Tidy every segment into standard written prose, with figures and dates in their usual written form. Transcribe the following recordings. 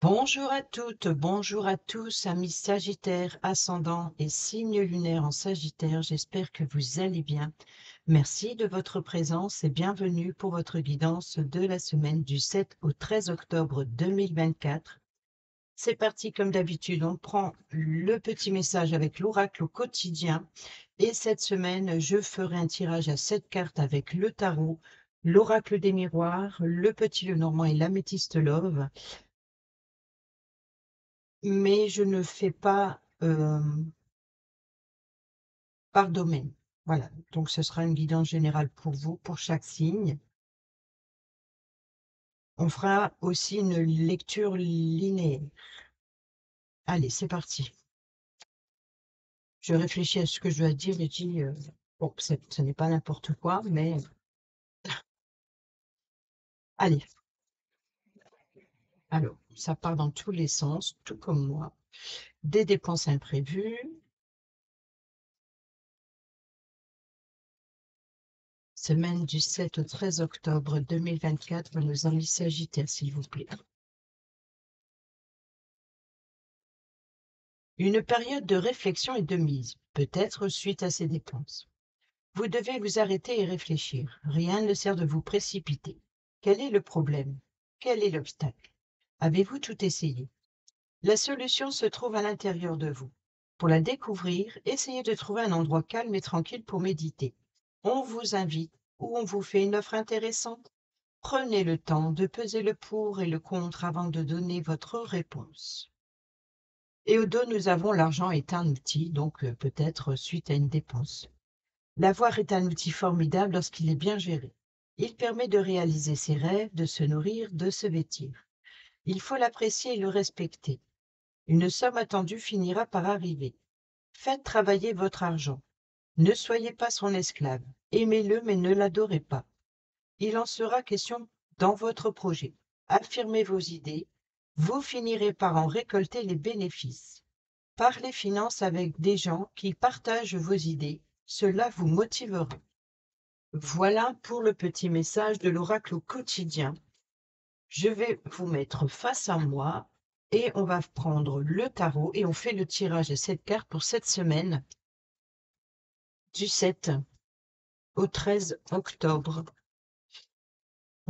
Bonjour à toutes, bonjour à tous, amis Sagittaires, ascendant et signe lunaire en Sagittaire, j'espère que vous allez bien. Merci de votre présence et bienvenue pour votre guidance de la semaine du 7 au 13 octobre 2024. C'est parti comme d'habitude, on prend le petit message avec l'oracle au quotidien et cette semaine, je ferai un tirage à 7 cartes avec le tarot, l'oracle des miroirs, le petit Lenormand et l'améthyste love. Mais je ne fais pas par domaine. Voilà, donc ce sera une guidance générale pour vous, pour chaque signe. On fera aussi une lecture linéaire. Allez, c'est parti. Je réfléchis à ce que je dois dire et dis, bon, ce n'est pas n'importe quoi, mais allez. Alors, ça part dans tous les sens, tout comme moi. Des dépenses imprévues. Semaine du 7 au 13 octobre 2024 pour nos amis Sagittaires, s'il vous plaît. Une période de réflexion et de mise, peut-être suite à ces dépenses. Vous devez vous arrêter et réfléchir. Rien ne sert de vous précipiter. Quel est le problème? Quel est l'obstacle? Avez-vous tout essayé? La solution se trouve à l'intérieur de vous. Pour la découvrir, essayez de trouver un endroit calme et tranquille pour méditer. On vous invite ou on vous fait une offre intéressante. Prenez le temps de peser le pour et le contre avant de donner votre réponse. Et au dos, nous avons l'argent est un outil, donc peut-être suite à une dépense. L'avoir est un outil formidable lorsqu'il est bien géré. Il permet de réaliser ses rêves, de se nourrir, de se vêtir. Il faut l'apprécier et le respecter. Une somme attendue finira par arriver. Faites travailler votre argent. Ne soyez pas son esclave. Aimez-le, mais ne l'adorez pas. Il en sera question dans votre projet. Affirmez vos idées. Vous finirez par en récolter les bénéfices. Parlez finances avec des gens qui partagent vos idées. Cela vous motivera. Voilà pour le petit message de l'oracle au quotidien. Je vais vous mettre face à moi et on va prendre le tarot et on fait le tirage à cette carte pour cette semaine du 7 au 13 octobre.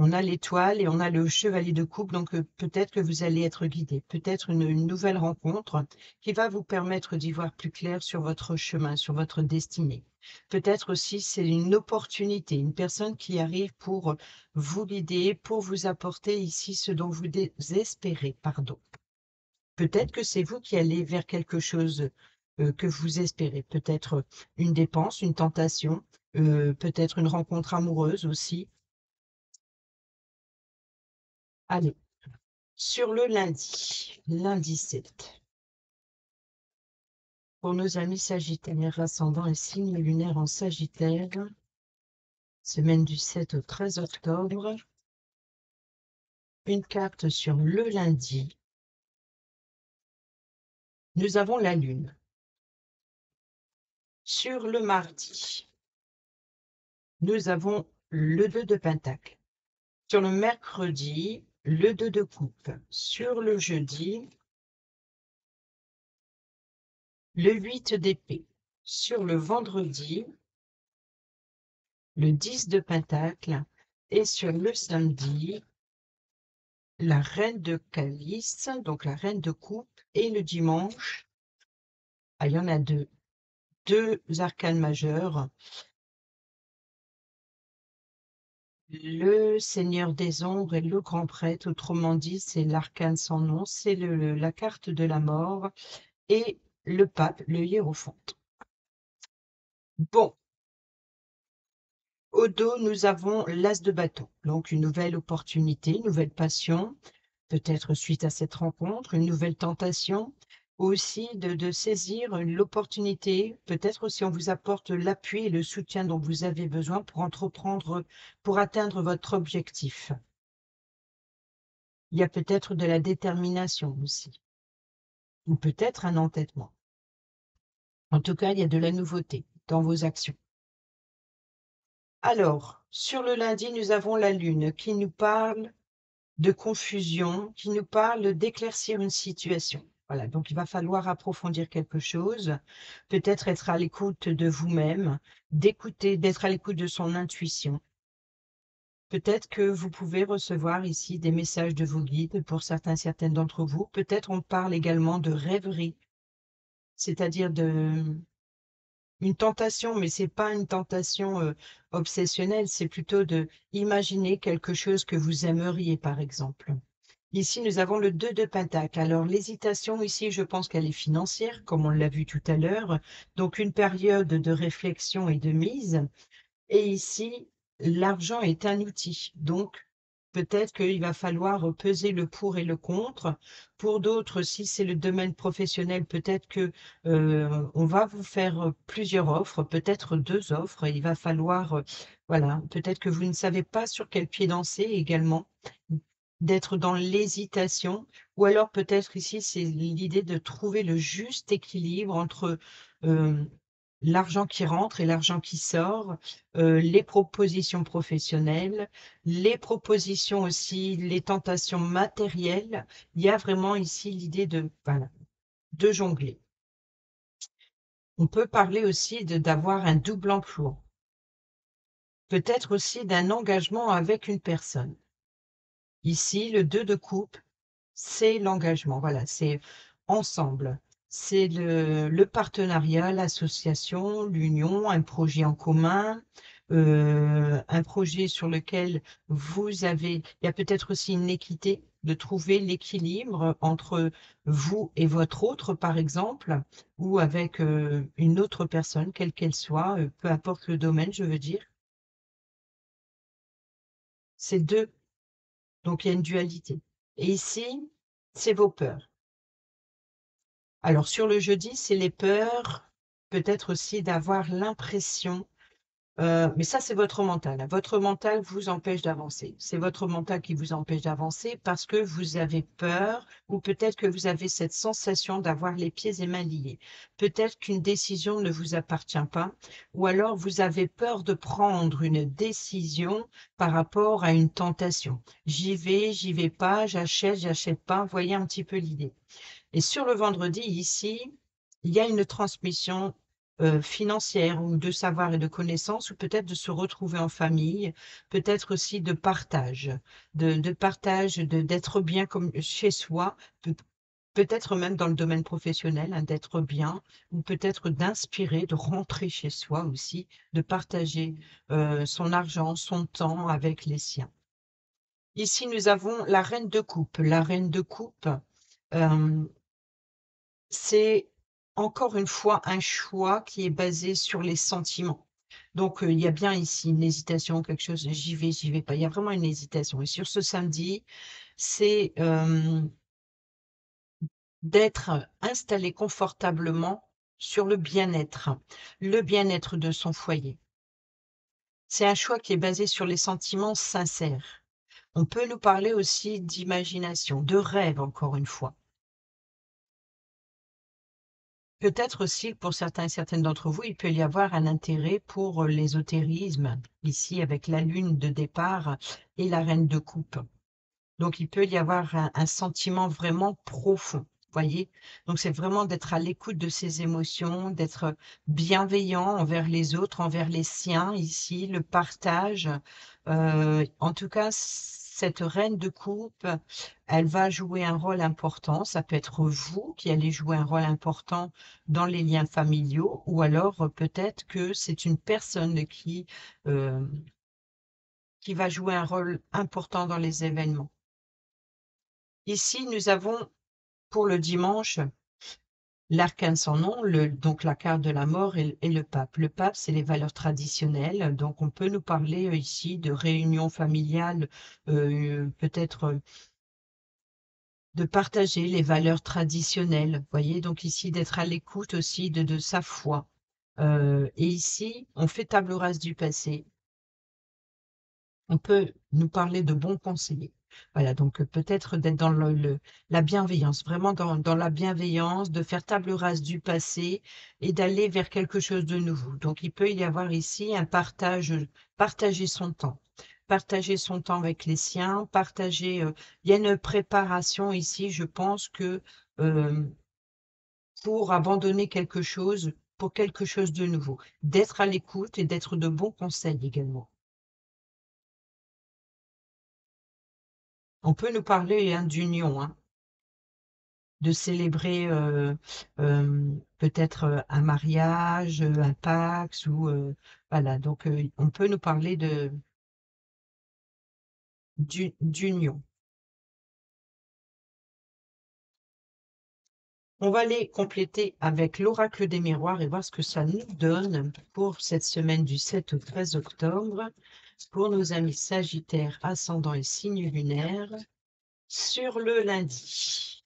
On a l'étoile et on a le chevalier de coupe, donc peut-être que vous allez être guidé, peut-être une nouvelle rencontre qui va vous permettre d'y voir plus clair sur votre chemin, sur votre destinée. Peut-être aussi c'est une opportunité, une personne qui arrive pour vous guider, pour vous apporter ici ce dont vous espérez, pardon. Peut-être que c'est vous qui allez vers quelque chose que vous espérez, peut-être une dépense, une tentation, peut-être une rencontre amoureuse aussi. Allez. Sur le lundi 7, pour nos amis sagittaires, ascendant et signe lunaire en Sagittaire, semaine du 7 au 13 octobre, une carte sur le lundi, nous avons la Lune. Sur le mardi, nous avons le 2 de Pentacle. Sur le mercredi, le 2 de Coupe. Sur le jeudi, le 8 d'épée. Sur le vendredi, le 10 de Pentacle. Et sur le samedi, la reine de calice, donc la reine de coupe, et le dimanche, il y en a deux arcanes majeurs. Le Seigneur des Ombres et le Grand Prêtre, autrement dit, c'est l'arcane sans nom, c'est la carte de la mort et le pape, le hiérophant. Bon, au dos, nous avons l'as de bâton, donc une nouvelle opportunité, une nouvelle passion, peut-être suite à cette rencontre, une nouvelle tentation, aussi de saisir l'opportunité, peut-être aussi on vous apporte l'appui et le soutien dont vous avez besoin pour entreprendre, pour atteindre votre objectif. Il y a peut-être de la détermination aussi, ou peut-être un entêtement. En tout cas, il y a de la nouveauté dans vos actions. Alors, sur le lundi, nous avons la Lune qui nous parle de confusion, qui nous parle d'éclaircir une situation. Voilà, donc il va falloir approfondir quelque chose, peut-être être à l'écoute de vous-même, d'écouter, d'être à l'écoute de son intuition. Peut-être que vous pouvez recevoir ici des messages de vos guides pour certaines d'entre vous. Peut-être on parle également de rêverie, c'est-à-dire de une tentation, mais c'est pas une tentation obsessionnelle, c'est plutôt de imaginer quelque chose que vous aimeriez, par exemple. Ici, nous avons le 2 de Pentacle. Alors, l'hésitation ici, je pense qu'elle est financière, comme on l'a vu tout à l'heure. Donc, une période de réflexion et de mise. Et ici, l'argent est un outil. Donc, peut-être qu'il va falloir peser le pour et le contre. Pour d'autres, si c'est le domaine professionnel, peut-être que on va vous faire plusieurs offres, peut-être 2 offres. Et il va falloir, voilà, peut-être que vous ne savez pas sur quel pied danser également, d'être dans l'hésitation. Ou alors peut-être ici, c'est l'idée de trouver le juste équilibre entre l'argent qui rentre et l'argent qui sort, les propositions professionnelles, les propositions aussi, les tentations matérielles. Il y a vraiment ici l'idée de, voilà, de jongler. On peut parler aussi d'avoir un double emploi, peut-être aussi d'un engagement avec une personne. Ici, le 2 de coupe, c'est l'engagement, voilà, c'est ensemble. C'est le partenariat, l'association, l'union, un projet en commun, un projet sur lequel vous avez il y a peut-être aussi une équité, de trouver l'équilibre entre vous et votre autre, par exemple, ou avec, une autre personne, quelle qu'elle soit, peu importe le domaine, je veux dire. C'est 2, donc il y a une dualité. Et ici, c'est vos peurs. Alors sur le jeudi, c'est les peurs, peut-être aussi d'avoir l'impression, mais ça c'est votre mental, hein. Votre mental vous empêche d'avancer. C'est votre mental qui vous empêche d'avancer parce que vous avez peur ou peut-être que vous avez cette sensation d'avoir les pieds et mains liés. Peut-être qu'une décision ne vous appartient pas ou alors vous avez peur de prendre une décision par rapport à une tentation. J'y vais pas, j'achète pas, voyez un petit peu l'idée. Et sur le vendredi, ici, il y a une transmission financière ou de savoir et de connaissances, ou peut-être de se retrouver en famille, peut-être aussi de partage, de partage, d'être bien comme chez soi, peut-être même dans le domaine professionnel, hein, d'être bien, ou peut-être d'inspirer, de rentrer chez soi aussi, de partager son argent, son temps avec les siens. Ici, nous avons la reine de coupe. La reine de coupe, euh, c'est encore une fois un choix qui est basé sur les sentiments. Donc, il y a bien ici une hésitation, quelque chose, j'y vais pas. Il y a vraiment une hésitation. Et sur ce samedi, c'est d'être installé confortablement sur le bien-être de son foyer. C'est un choix qui est basé sur les sentiments sincères. On peut nous parler aussi d'imagination, de rêve, encore une fois. Peut-être aussi, pour certains et certaines d'entre vous, il peut y avoir un intérêt pour l'ésotérisme, ici avec la lune de départ et la reine de coupe. Donc, il peut y avoir un sentiment vraiment profond, voyez? Donc, c'est vraiment d'être à l'écoute de ses émotions, d'être bienveillant envers les autres, envers les siens, ici, le partage. En tout cas, cette reine de coupe, elle va jouer un rôle important. Ça peut être vous qui allez jouer un rôle important dans les liens familiaux, ou alors peut-être que c'est une personne euh, qui va jouer un rôle important dans les événements. Ici, nous avons pour le dimanche l'arcane sans nom, donc la carte de la mort et le pape. Le pape, c'est les valeurs traditionnelles. Donc, on peut nous parler ici de réunions familiales, peut-être de partager les valeurs traditionnelles. Vous voyez, donc ici, d'être à l'écoute aussi de sa foi. Et ici, on fait table rase du passé. On peut nous parler de bons conseillers. Voilà, donc peut-être d'être dans la bienveillance, vraiment dans la bienveillance, de faire table rase du passé et d'aller vers quelque chose de nouveau. Donc il peut y avoir ici un partage, partager son temps. partager son temps avec les siens, partager, il y a une préparation ici, je pense que, pour abandonner quelque chose, pour quelque chose de nouveau. D'être à l'écoute et d'être de bons conseils également. On peut nous parler, hein, d'union, hein, de célébrer, peut-être, un mariage, un Pacs ou, voilà, donc on peut nous parler d'union. On va les compléter avec l'oracle des miroirs et voir ce que ça nous donne pour cette semaine du 7 au 13 octobre, pour nos amis Sagittaires, ascendant et signes lunaires, sur le lundi.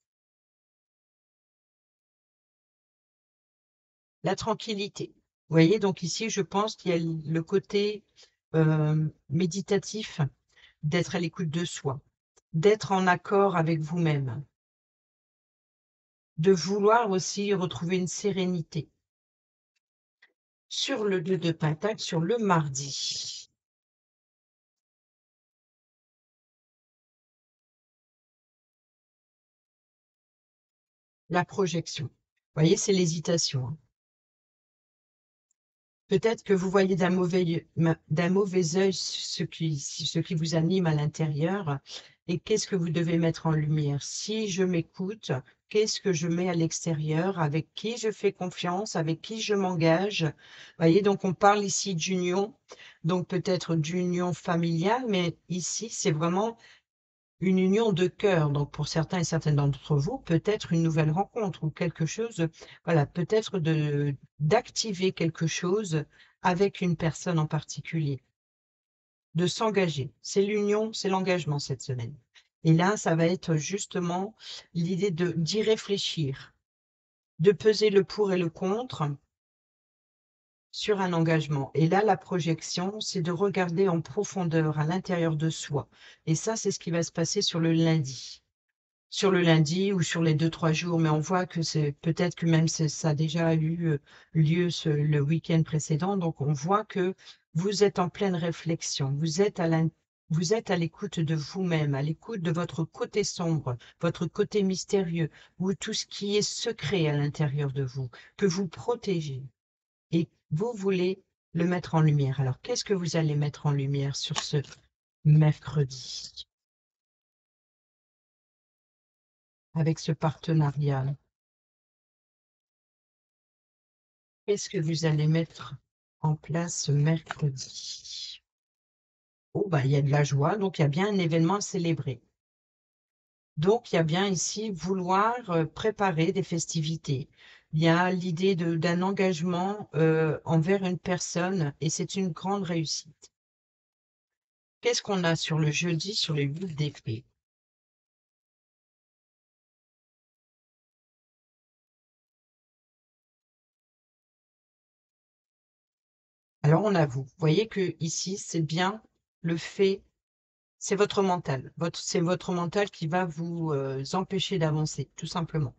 La tranquillité. Vous voyez, donc ici, je pense qu'il y a le côté méditatif, d'être à l'écoute de soi, d'être en accord avec vous-même, de vouloir aussi retrouver une sérénité. Sur le 2 de Pentacle, sur le mardi, la projection. Vous voyez, c'est l'hésitation, hein. Peut-être que vous voyez d'un mauvais œil ce qui vous anime à l'intérieur et qu'est-ce que vous devez mettre en lumière. Si je m'écoute, qu'est-ce que je mets à l'extérieur, avec qui je fais confiance, avec qui je m'engage. Vous voyez, donc on parle ici d'union, donc peut-être d'union familiale, mais ici, c'est vraiment une union de cœur, donc pour certains et certaines d'entre vous, peut-être une nouvelle rencontre ou quelque chose, voilà, peut-être d'activer quelque chose avec une personne en particulier, de s'engager. C'est l'union, c'est l'engagement cette semaine. Et là, ça va être justement l'idée d'y réfléchir, de peser le pour et le contre sur un engagement. Et là, la projection, c'est de regarder en profondeur à l'intérieur de soi. Et ça, c'est ce qui va se passer sur le lundi. Sur le lundi ou sur les 2, 3 jours, mais on voit que c'est peut-être que même ça a déjà eu lieu le week-end précédent, donc on voit que vous êtes en pleine réflexion, vous êtes à l'écoute de vous-même, à l'écoute de votre côté sombre, votre côté mystérieux, ou tout ce qui est secret à l'intérieur de vous, que vous protégez, et vous voulez le mettre en lumière. Alors, qu'est-ce que vous allez mettre en lumière sur ce mercredi avec ce partenariat? Qu'est-ce que vous allez mettre en place ce mercredi? Oh, bah, il y a de la joie, donc il y a bien un événement à célébrer. Donc, il y a bien ici vouloir préparer des festivités. Il y a l'idée d'un engagement envers une personne et c'est une grande réussite. Qu'est-ce qu'on a sur le jeudi, sur les 8 d'épée? Alors, on avoue, vous voyez que ici, c'est bien le fait, c'est votre mental. C'est votre mental qui va vous empêcher d'avancer, tout simplement.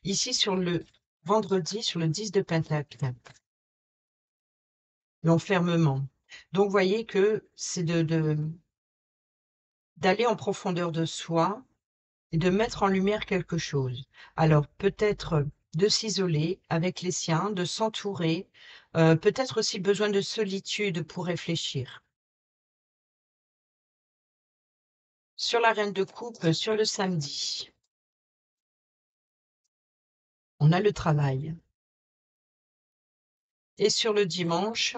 Ici, sur le vendredi, sur le 10 de Pentacle, l'enfermement. Donc, vous voyez que c'est d'aller en profondeur de soi et de mettre en lumière quelque chose. Alors, peut-être de s'isoler avec les siens, de s'entourer, peut-être aussi besoin de solitude pour réfléchir. Sur la reine de coupe, sur le samedi, on a le travail. Et sur le dimanche,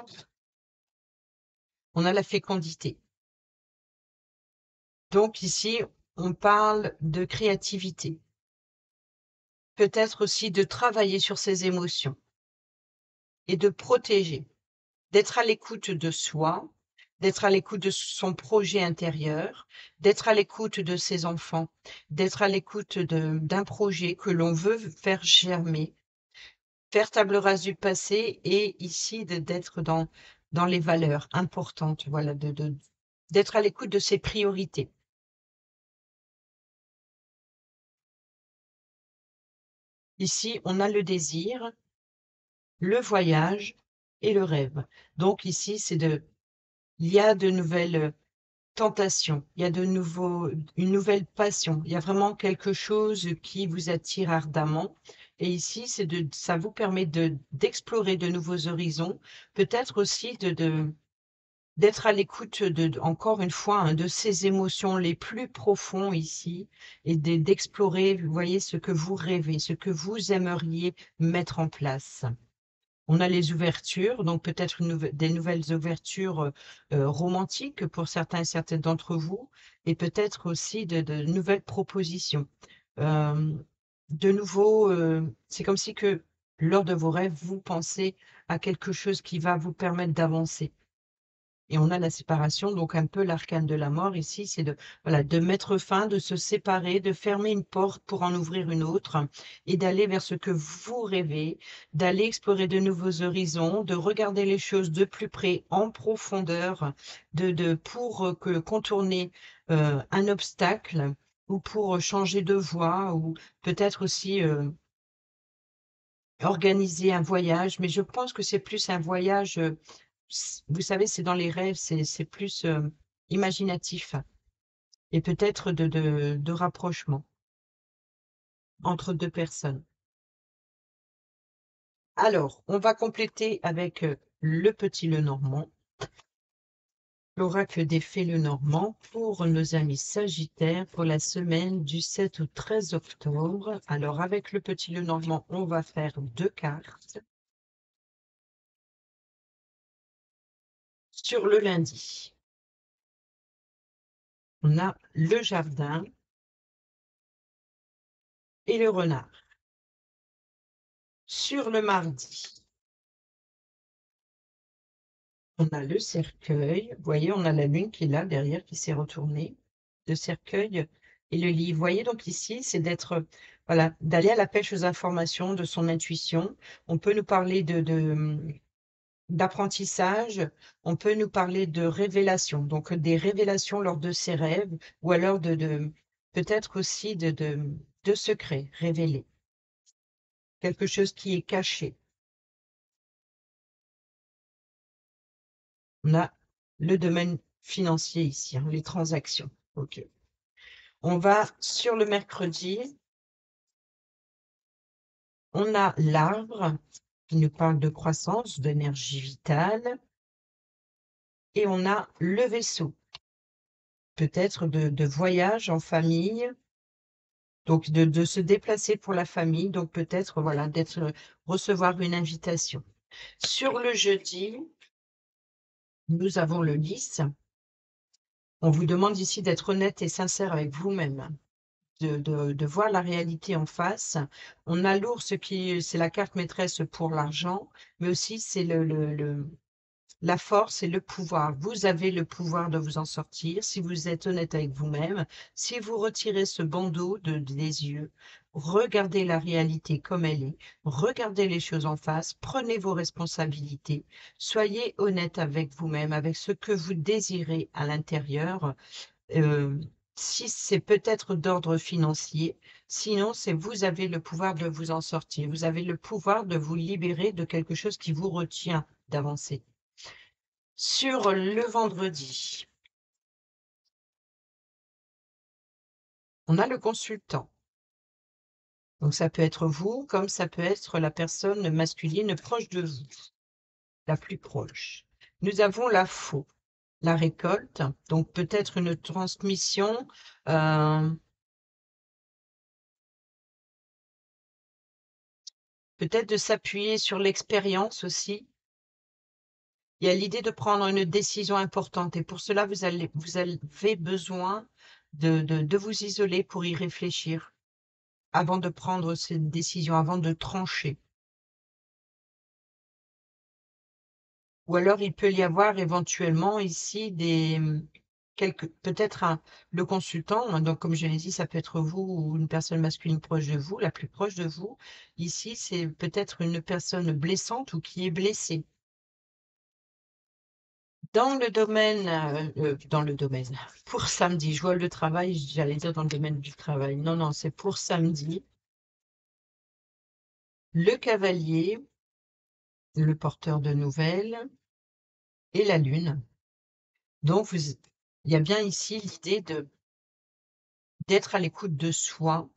on a la fécondité. Donc ici, on parle de créativité. Peut-être aussi de travailler sur ses émotions et de protéger, d'être à l'écoute de soi, d'être à l'écoute de son projet intérieur, d'être à l'écoute de ses enfants, d'être à l'écoute d'un projet que l'on veut faire germer, faire table rase du passé et ici d'être dans les valeurs importantes, voilà, d'être à l'écoute de ses priorités. Ici, on a le désir, le voyage et le rêve. Donc ici, il y a de nouvelles tentation, il y a une nouvelle passion, il y a vraiment quelque chose qui vous attire ardemment. Et ici, ça vous permet d'explorer de nouveaux horizons, peut-être aussi d'être à l'écoute encore une fois, hein, de ces émotions les plus profonds ici et d'explorer, vous voyez, ce que vous rêvez, ce que vous aimeriez mettre en place. On a les ouvertures, donc peut-être des nouvelles ouvertures romantiques pour certains et certaines d'entre vous, et peut-être aussi de nouvelles propositions. Euh, de nouveau, c'est comme si que lors de vos rêves, vous pensez à quelque chose qui va vous permettre d'avancer. Et on a la séparation, donc un peu l'arcane de la mort ici, c'est voilà, de mettre fin, de se séparer, de fermer une porte pour en ouvrir une autre et d'aller vers ce que vous rêvez, d'aller explorer de nouveaux horizons, de regarder les choses de plus près, en profondeur, pour contourner un obstacle ou pour changer de voie ou peut-être aussi organiser un voyage, mais je pense que c'est plus un voyage, vous savez, c'est dans les rêves, c'est plus imaginatif et peut-être de rapprochement entre deux personnes. Alors, on va compléter avec le petit Lenormand, l'oracle des fées Lenormand pour nos amis Sagittaires pour la semaine du 7 au 13 octobre. Alors, avec le petit Lenormand, on va faire 2 cartes. Sur le lundi, on a le jardin et le renard. Sur le mardi, on a le cercueil. Vous voyez, on a la lune qui est là derrière, qui s'est retournée. Le cercueil et le livre. Vous voyez, donc ici, c'est voilà, d'aller à la pêche aux informations de son intuition. On peut nous parler d'apprentissage, on peut nous parler de révélation, donc des révélations lors de ses rêves, ou alors peut-être aussi de secrets révélés, quelque chose qui est caché. On a le domaine financier ici, hein, les transactions. OK. On va sur le mercredi. On a l'arbre qui nous parle de croissance, d'énergie vitale. Et on a le vaisseau, peut-être de voyage en famille, donc de se déplacer pour la famille, donc peut-être voilà, recevoir une invitation. Sur le jeudi, nous avons le lys. On vous demande ici d'être honnête et sincère avec vous-même, de voir la réalité en face. On a l'ours c'est la carte maîtresse pour l'argent, mais aussi c'est la force et le pouvoir. Vous avez le pouvoir de vous en sortir si vous êtes honnête avec vous-même, si vous retirez ce bandeau des yeux, regardez la réalité comme elle est, regardez les choses en face, prenez vos responsabilités, soyez honnête avec vous-même, avec ce que vous désirez à l'intérieur. Euh, si c'est peut-être d'ordre financier, sinon c'est vous avez le pouvoir de vous en sortir, vous avez le pouvoir de vous libérer de quelque chose qui vous retient d'avancer. Sur le vendredi, on a le consultant. Donc ça peut être vous, comme ça peut être la personne masculine proche de vous, la plus proche. Nous avons la faux, la récolte, donc peut-être une transmission, peut-être de s'appuyer sur l'expérience aussi. Il y a l'idée de prendre une décision importante et pour cela, vous avez besoin de vous isoler pour y réfléchir avant de prendre cette décision, avant de trancher. Ou alors il peut y avoir éventuellement ici peut-être le consultant, hein, donc comme je l'ai dit, ça peut être vous ou une personne masculine proche de vous, la plus proche de vous. Ici, c'est peut-être une personne blessante ou qui est blessée. Dans le domaine, pour samedi, je vois le travail, j'allais dire dans le domaine du travail. Non, non, c'est pour samedi. Le cavalier, le porteur de nouvelles et la lune. Donc, il y a bien ici l'idée d'être à l'écoute de soi,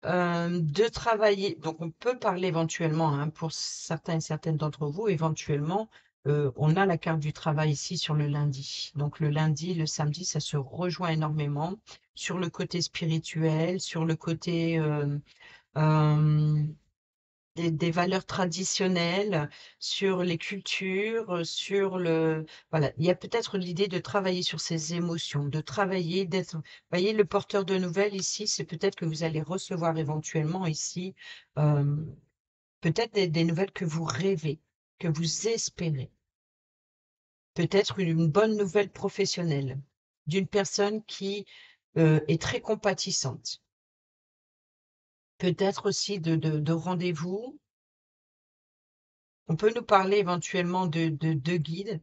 de travailler donc on peut parler éventuellement, hein, pour certains et certaines d'entre vous, éventuellement, on a la carte du travail ici sur le lundi. Donc le lundi, le samedi, ça se rejoint énormément sur le côté spirituel, sur le côté, hem des valeurs traditionnelles, sur les cultures, sur le voilà, il y a peut-être l'idée de travailler sur ses émotions, de travailler, d'être voyez le porteur de nouvelles ici, c'est peut-être que vous allez recevoir éventuellement ici, hem, peut-être des nouvelles que vous rêvez, que vous espérez. Peut-être une bonne nouvelle professionnelle, d'une personne qui, est très compatissante. Peut-être aussi de rendez-vous. On peut nous parler éventuellement de guides,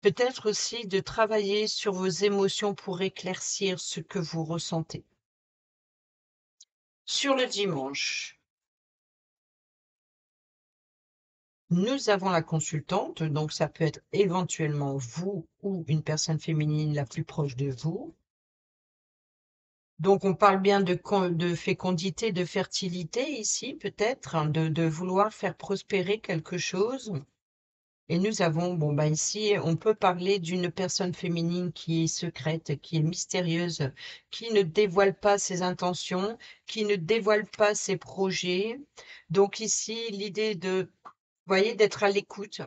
peut-être aussi de travailler sur vos émotions pour éclaircir ce que vous ressentez. Sur le dimanche, nous avons la consultante, donc ça peut être éventuellement vous ou une personne féminine la plus proche de vous. Donc on parle bien de fécondité, de fertilité ici peut-être, hein, de vouloir faire prospérer quelque chose. Et nous avons, bon, bah, ici, on peut parler d'une personne féminine qui est secrète, qui est mystérieuse, qui ne dévoile pas ses intentions, qui ne dévoile pas ses projets. Donc ici, l'idée de, vous voyez, d'être à l'écoute,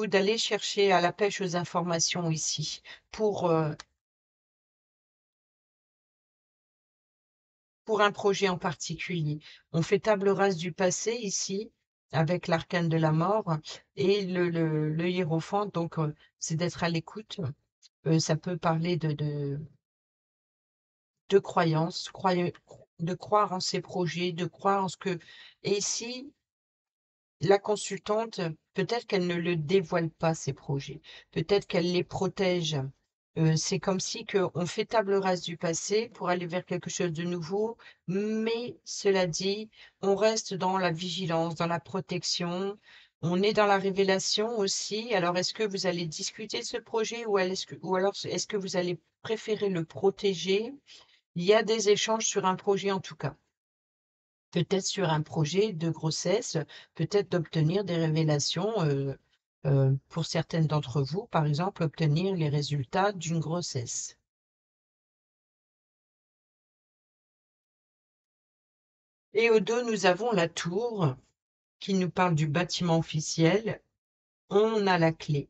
d'aller chercher à la pêche aux informations ici pour un projet en particulier. On fait table rase du passé ici, avec l'arcane de la mort et le hiérophant, donc c'est d'être à l'écoute. Ça peut parler de croyances, de croire en ses projets, de croire en ce que et ici, la consultante, peut-être qu'elle ne le dévoile pas ses projets, peut-être qu'elle les protège. C'est comme si qu'on fait table rase du passé pour aller vers quelque chose de nouveau, mais cela dit, on reste dans la vigilance, dans la protection, on est dans la révélation aussi. Alors est-ce que vous allez discuter de ce projet ou alors est-ce que vous allez préférer le protéger? Il y a des échanges sur un projet en tout cas. Peut-être sur un projet de grossesse, peut-être d'obtenir des révélations, pour certaines d'entre vous, par exemple, obtenir les résultats d'une grossesse. Et au dos, nous avons la tour qui nous parle du bâtiment officiel. On a la clé.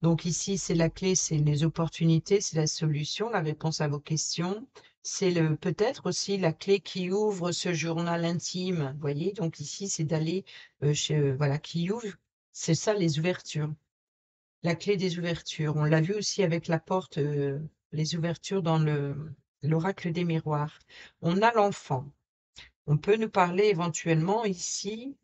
Donc ici, c'est la clé, c'est les opportunités, c'est la solution, la réponse à vos questions. C'est le peut-être aussi la clé qui ouvre ce journal intime, vous voyez? Donc ici, c'est d'aller, chez voilà, qui ouvre, c'est ça les ouvertures, la clé des ouvertures. On l'a vu aussi avec la porte, les ouvertures dans l'oracle des miroirs. On a l'enfant. On peut nous parler éventuellement ici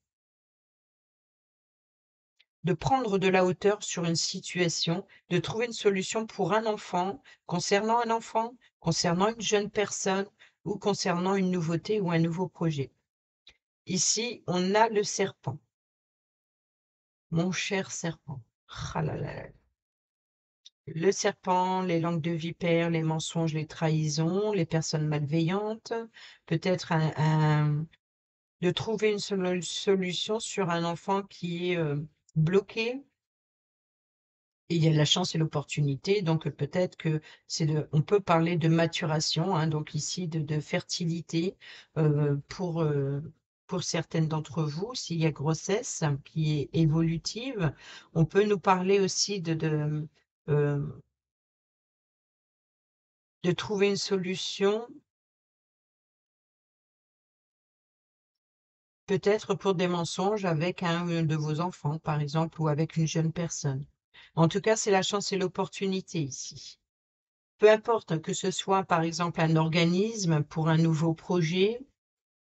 de prendre de la hauteur sur une situation, de trouver une solution pour un enfant, concernant une jeune personne ou concernant une nouveauté ou un nouveau projet. Ici, on a le serpent. Mon cher serpent. Ah là là là. Le serpent, les langues de vipère, les mensonges, les trahisons, les personnes malveillantes, peut-être de trouver une solution sur un enfant qui est bloqué. Et il y a la chance et l'opportunité, donc peut-être que on peut parler de maturation, hein, donc ici de fertilité euh, pour, euh, pour certaines d'entre vous, s'il y a grossesse qui est évolutive. On peut nous parler aussi euh, de trouver une solution, peut-être pour des mensonges avec un de vos enfants, par exemple, ou avec une jeune personne. En tout cas, c'est la chance et l'opportunité ici. Peu importe que ce soit, par exemple, un organisme pour un nouveau projet,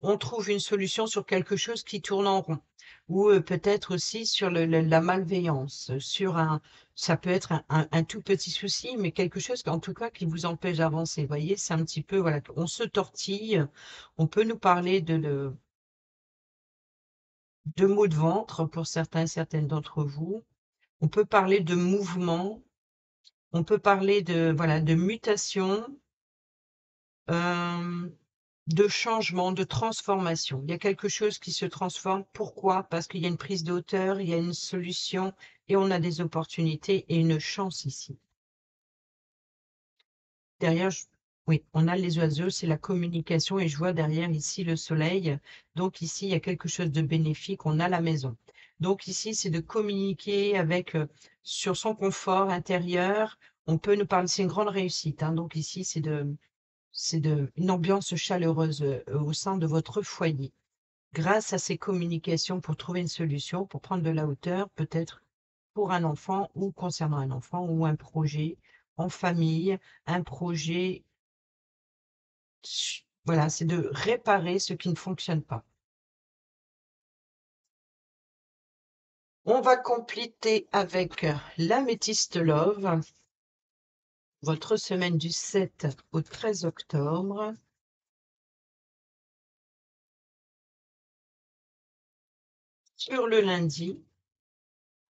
on trouve une solution sur quelque chose qui tourne en rond. Ou peut-être aussi sur la malveillance, ça peut être un tout petit souci, mais quelque chose en tout cas qui vous empêche d'avancer. Vous voyez, c'est un petit peu, voilà, on se tortille, on peut nous parler de maux de ventre pour certains et certaines d'entre vous. On peut parler de mouvement, on peut parler de, voilà, de mutation, de changement, de transformation. Il y a quelque chose qui se transforme. Pourquoi? Parce qu'il y a une prise de hauteur, il y a une solution et on a des opportunités et une chance ici. Derrière, oui, on a les oiseaux, c'est la communication et je vois derrière ici le soleil. Donc ici, il y a quelque chose de bénéfique, on a la maison. Donc ici, c'est de communiquer avec sur son confort intérieur. On peut nous parler, c'est une grande réussite, hein. Donc ici, c'est une ambiance chaleureuse au sein de votre foyer. Grâce à ces communications pour trouver une solution, pour prendre de la hauteur, peut-être pour un enfant ou concernant un enfant ou un projet en famille, un projet, voilà, c'est de réparer ce qui ne fonctionne pas. On va compléter avec l'améthyste love, votre semaine du 7 au 13 octobre. Sur le lundi,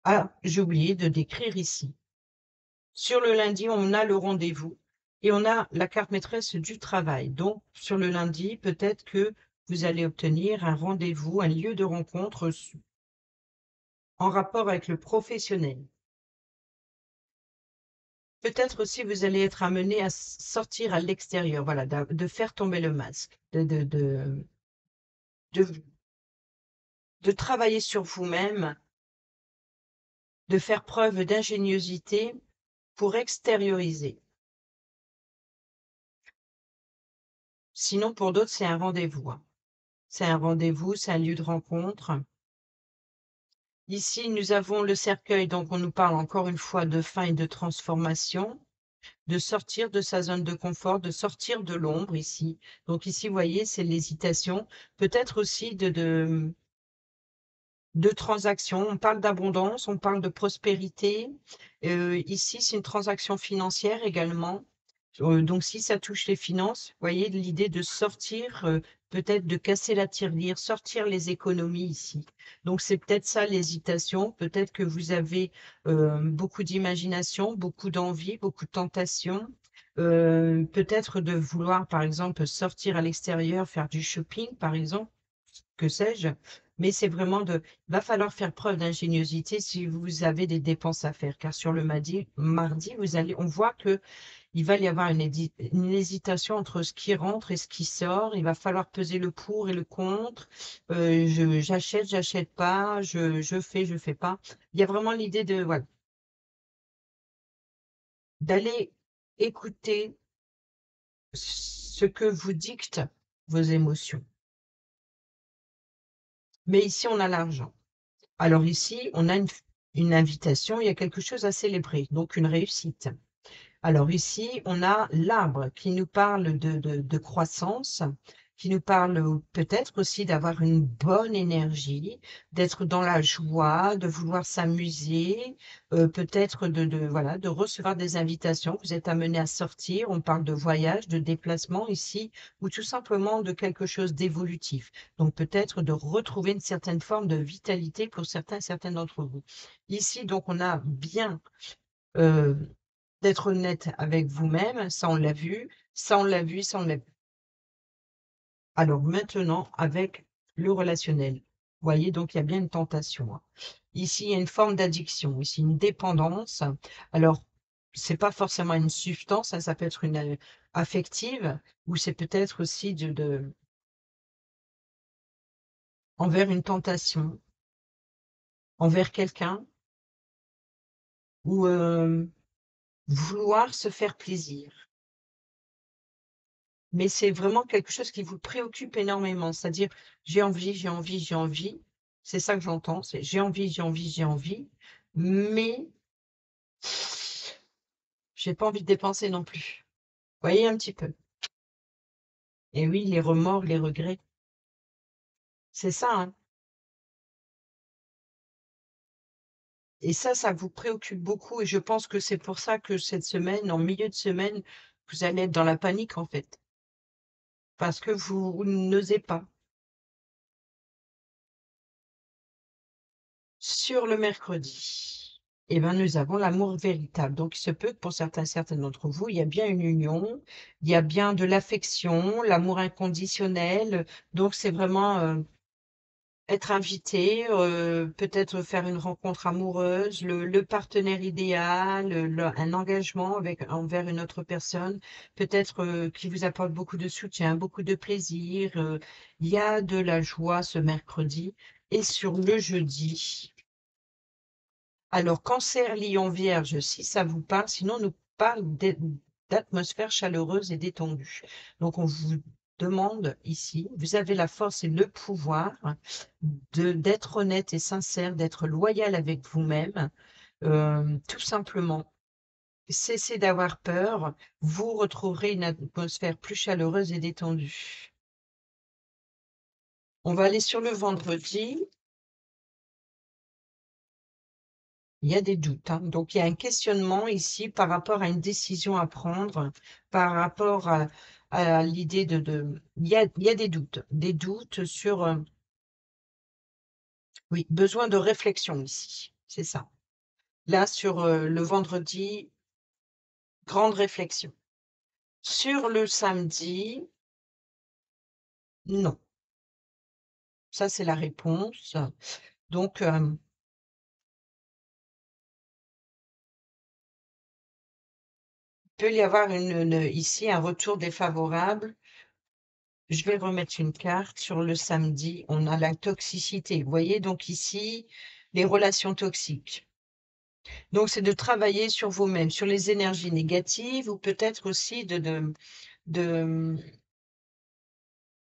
ah, j'ai oublié de décrire ici. Sur le lundi, on a le rendez-vous et on a la carte maîtresse du travail. Donc, sur le lundi, peut-être que vous allez obtenir un rendez-vous, un lieu de rencontre en rapport avec le professionnel. Peut-être aussi vous allez être amené à sortir à l'extérieur, voilà, de faire tomber le masque, de, de travailler sur vous-même, de faire preuve d'ingéniosité pour extérioriser. Sinon, pour d'autres, c'est un rendez-vous, hein. C'est un rendez-vous, c'est un lieu de rencontre. Ici, nous avons le cercueil, donc on nous parle encore une fois de fin et de transformation, de sortir de sa zone de confort, de sortir de l'ombre ici. Donc ici, vous voyez, c'est l'hésitation, peut-être aussi de transactions. On parle d'abondance, on parle de prospérité. Ici, c'est une transaction financière également. Donc, si ça touche les finances, vous voyez l'idée de sortir, peut-être de casser la tirelire, sortir les économies ici. Donc, c'est peut-être ça l'hésitation. Peut-être que vous avez beaucoup d'imagination, beaucoup d'envie, beaucoup de tentation. Peut-être de vouloir, par exemple, sortir à l'extérieur, faire du shopping, par exemple, que sais-je. Mais c'est vraiment il va falloir faire preuve d'ingéniosité si vous avez des dépenses à faire, car sur le mardi, on voit que il va y avoir une hésitation entre ce qui rentre et ce qui sort. Il va falloir peser le pour et le contre. J'achète, j'achète pas, je fais pas. Il y a vraiment l'idée de, voilà, d'aller écouter ce que vous dictent vos émotions. Mais ici, on a l'argent. Alors ici, on a une invitation, il y a quelque chose à célébrer, donc une réussite. Alors ici, on a l'arbre qui nous parle de croissance, qui nous parle peut-être aussi d'avoir une bonne énergie, d'être dans la joie, de vouloir s'amuser, peut-être voilà, de recevoir des invitations. Vous êtes amené à sortir, on parle de voyage, de déplacement ici, ou tout simplement de quelque chose d'évolutif. Donc peut-être de retrouver une certaine forme de vitalité pour certains et certaines d'entre vous. Ici, donc, on a bien euh, d'être honnête avec vous-même, ça on l'a vu, ça on l'a vu, ça on l'a vu. Alors maintenant, avec le relationnel, vous voyez, donc il y a bien une tentation, hein. Ici, il y a une forme d'addiction, ici une dépendance. Alors, c'est pas forcément une substance, hein, ça peut être une affective, ou c'est peut-être aussi envers une tentation, envers quelqu'un, ou vouloir se faire plaisir. Mais c'est vraiment quelque chose qui vous préoccupe énormément, c'est-à-dire: «J'ai envie, j'ai envie, j'ai envie». C'est ça que j'entends, c'est: «J'ai envie, j'ai envie, j'ai envie, mais j'ai pas envie de dépenser non plus». Vous voyez un petit peu? Et oui, les remords, les regrets, c'est ça, hein, et ça vous préoccupe beaucoup et je pense que c'est pour ça que cette semaine, en milieu de semaine, vous allez être dans la panique, en fait, parce que vous n'osez pas. Sur le mercredi, eh ben, nous avons l'amour véritable. Donc il se peut que pour certaines d'entre vous, il y a bien une union, il y a bien de l'affection, l'amour inconditionnel. Donc c'est vraiment, être invité, peut-être faire une rencontre amoureuse, le partenaire idéal, un engagement avec envers une autre personne, peut-être, qui vous apporte beaucoup de soutien, beaucoup de plaisir, il y a de la joie ce mercredi et sur le jeudi, alors Cancer, Lion, Vierge, si ça vous parle, sinon on nous parle d'atmosphère chaleureuse et détendue. Donc on vous demande ici, vous avez la force et le pouvoir d'être honnête et sincère, d'être loyal avec vous-même, tout simplement. Cessez d'avoir peur, vous retrouverez une atmosphère plus chaleureuse et détendue. On va aller sur le vendredi. Il y a des doutes, hein. Donc il y a un questionnement ici par rapport à une décision à prendre, par rapport à l'idée il y a des doutes sur, oui, besoin de réflexion ici, c'est ça. Là, sur, le vendredi, grande réflexion. Sur le samedi, non. Ça, c'est la réponse. Donc, peut y avoir ici un retour défavorable. Je vais remettre une carte. Sur le samedi, on a la toxicité. Vous voyez, donc ici, les relations toxiques. Donc, c'est de travailler sur vous-même, sur les énergies négatives ou peut-être aussi de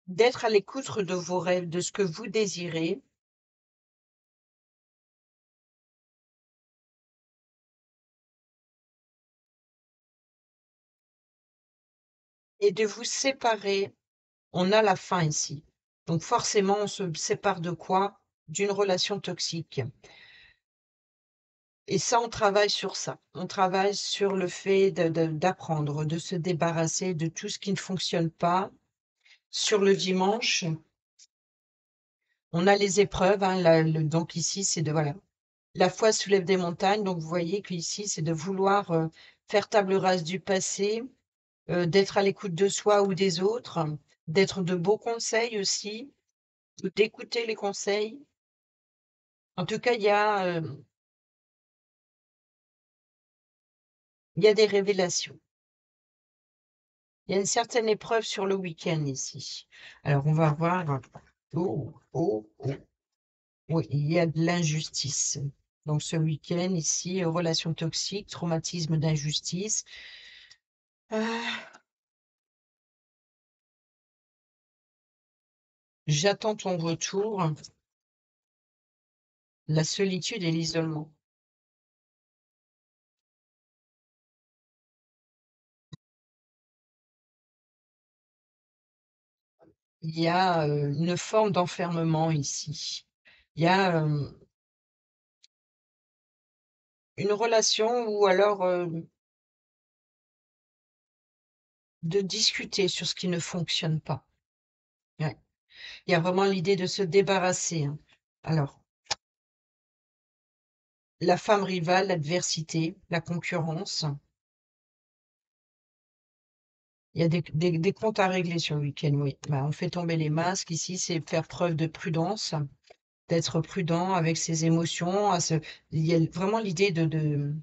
d'être à l'écoute de vos rêves, de ce que vous désirez et de vous séparer. On a la fin ici. Donc, forcément, on se sépare de quoi? D'une relation toxique. Et ça, on travaille sur ça. On travaille sur le fait d'apprendre, de se débarrasser de tout ce qui ne fonctionne pas. Sur le dimanche, on a les épreuves, hein, donc ici, c'est de voilà, la foi soulève des montagnes. Donc vous voyez qu'ici, c'est de vouloir faire table rase du passé, d'être à l'écoute de soi ou des autres, d'être de beaux conseils aussi, d'écouter les conseils. En tout cas, il y a des révélations. Il y a une certaine épreuve sur le week-end ici. Alors, on va voir. Oh, oh, oh. Oui, il y a de l'injustice. Donc, ce week-end ici, relations toxiques, traumatisme d'injustice. Ah, j'attends ton retour. La solitude et l'isolement. Il y a une forme d'enfermement ici. Il y a une relation ou alors de discuter sur ce qui ne fonctionne pas. Ouais. Il y a vraiment l'idée de se débarrasser, hein. Alors, la femme rivale, l'adversité, la concurrence. Il y a des comptes à régler sur le week-end, oui. Bah, on fait tomber les masques ici, c'est faire preuve de prudence, d'être prudent avec ses émotions. Il y a vraiment l'idée mmh.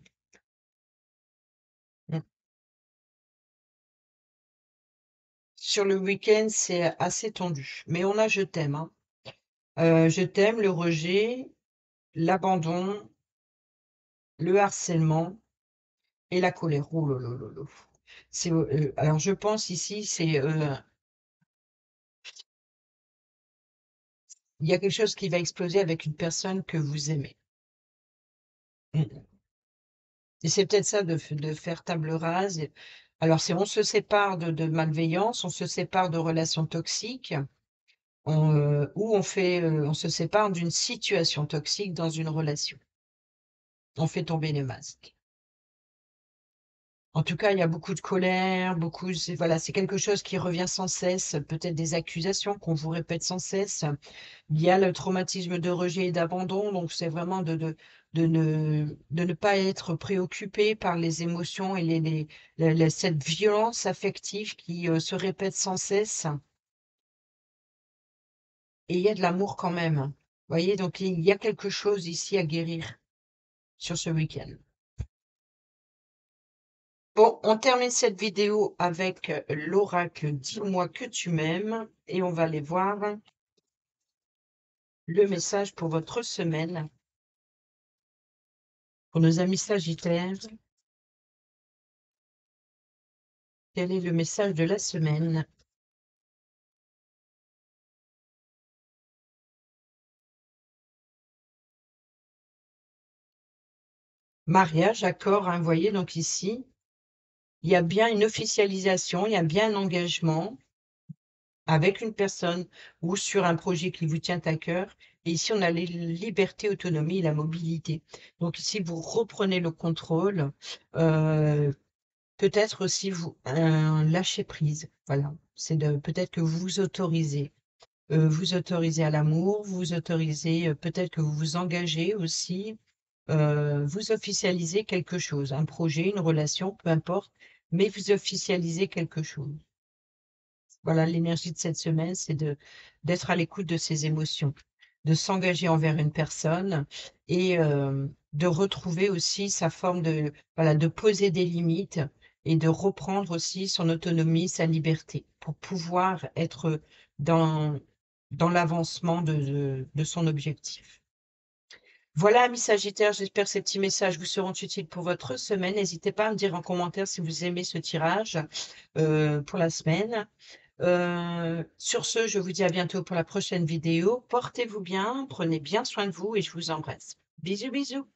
Sur le week-end, c'est assez tendu, mais on a je t'aime, hein. Je t'aime, le rejet, l'abandon, le harcèlement et la colère. Oh là là là là. Alors je pense ici, il y a quelque chose qui va exploser avec une personne que vous aimez. Mmh. Et c'est peut-être ça de faire table rase. Alors c'est on se sépare de malveillance, on se sépare de relations toxiques, ou on se sépare d'une situation toxique dans une relation. On fait tomber les masques. En tout cas, il y a beaucoup de colère, voilà, c'est quelque chose qui revient sans cesse, peut-être des accusations qu'on vous répète sans cesse. Il y a le traumatisme de rejet et d'abandon, donc c'est vraiment de ne pas être préoccupé par les émotions et cette violence affective qui se répète sans cesse. Et il y a de l'amour quand même. Vous voyez, donc il y a quelque chose ici à guérir sur ce week-end. Bon, on termine cette vidéo avec l'oracle Dis-moi que tu m'aimes et on va aller voir le message pour votre semaine. Pour nos amis sagittaires, quel est le message de la semaine? Mariage, accord, hein, vous voyez, donc ici, il y a bien une officialisation, il y a bien un engagement avec une personne ou sur un projet qui vous tient à cœur. Et ici, on a les libertés, autonomie et la mobilité. Donc ici, vous reprenez le contrôle. Peut-être aussi vous un lâcher prise. Voilà, c'est de peut-être que vous autorisez à l'amour, vous autorisez peut-être que vous vous engagez aussi, vous officialisez quelque chose, un projet, une relation, peu importe, mais vous officialisez quelque chose. Voilà, l'énergie de cette semaine, c'est d'être à l'écoute de ses émotions, de s'engager envers une personne et de retrouver aussi sa forme voilà, de poser des limites et de reprendre aussi son autonomie, sa liberté pour pouvoir être dans, dans l'avancement de son objectif. Voilà, amis Sagittaires, j'espère que ces petits messages vous seront utiles pour votre semaine. N'hésitez pas à me dire en commentaire si vous aimez ce tirage pour la semaine. Sur ce, je vous dis à bientôt pour la prochaine vidéo. Portez-vous bien, prenez bien soin de vous et je vous embrasse. Bisous, bisous.